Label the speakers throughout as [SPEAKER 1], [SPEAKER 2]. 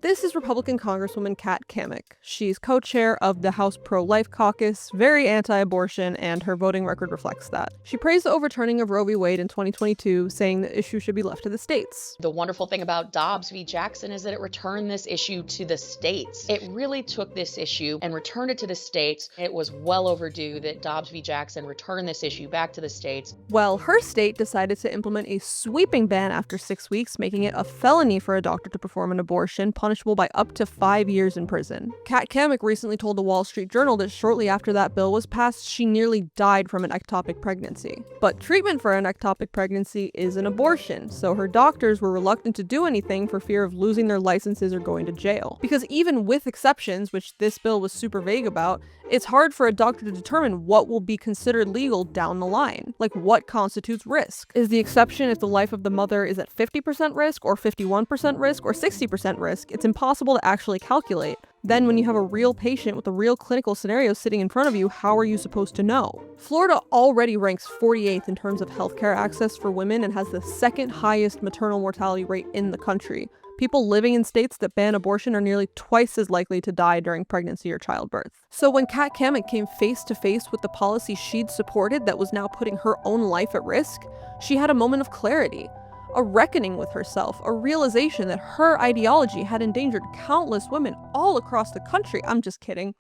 [SPEAKER 1] This is Republican Congresswoman Kat Cammack. She's co-chair of the House Pro-Life Caucus, very anti-abortion, and her voting record reflects that. She praised the overturning of Roe v. Wade in 2022, saying the issue should be left to the states.
[SPEAKER 2] The wonderful thing about Dobbs v. Jackson is that it returned this issue to the states. It really took this issue and returned it to the states. It was well overdue that Dobbs v. Jackson returned this issue back to the states.
[SPEAKER 1] Well, her state decided to implement a sweeping ban after 6 weeks, making it a felony for a doctor to perform an abortion, punishable by up to 5 years in prison. Kat Cammack recently told the Wall Street Journal that shortly after that bill was passed, she nearly died from an ectopic pregnancy. But treatment for an ectopic pregnancy is an abortion, so her doctors were reluctant to do anything for fear of losing their licenses or going to jail. Because even with exceptions, which this bill was super vague about, it's hard for a doctor to determine what will be considered legal down the line. Like, what constitutes risk? Is the exception if the life of the mother is at 50% risk, or 51% risk, or 60% risk? It's impossible to actually calculate. Then when you have a real patient with a real clinical scenario sitting in front of you, how are you supposed to know? Florida already ranks 48th in terms of healthcare access for women and has the second highest maternal mortality rate in the country. People living in states that ban abortion are nearly twice as likely to die during pregnancy or childbirth. So when Kat Cammack came face to face with the policy she'd supported that was now putting her own life at risk, she had a moment of clarity. A reckoning with herself, a realization that her ideology had endangered countless women all across the country. I'm just kidding.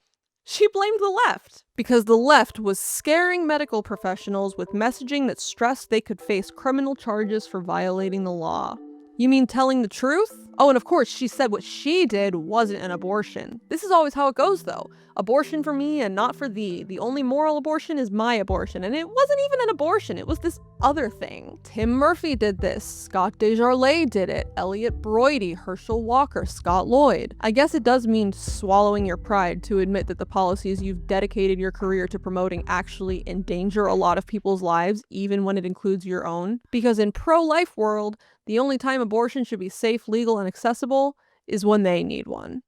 [SPEAKER 1] She blamed the left, because the left was scaring medical professionals with messaging that stressed they could face criminal charges for violating the law. You mean telling the truth? Oh, and of course, she said what she did wasn't an abortion. This is always how it goes, though. Abortion for me and not for thee. The only moral abortion is my abortion. And it wasn't even an abortion, it was this other thing. Tim Murphy did this. Scott Desjardins did it. Elliot Broidy, Herschel Walker, Scott Lloyd. I guess it does mean swallowing your pride to admit that the policies you've dedicated your career to promoting actually endanger a lot of people's lives, even when it includes your own. Because in pro-life world, the only time abortion should be safe, legal, and accessible is when they need one.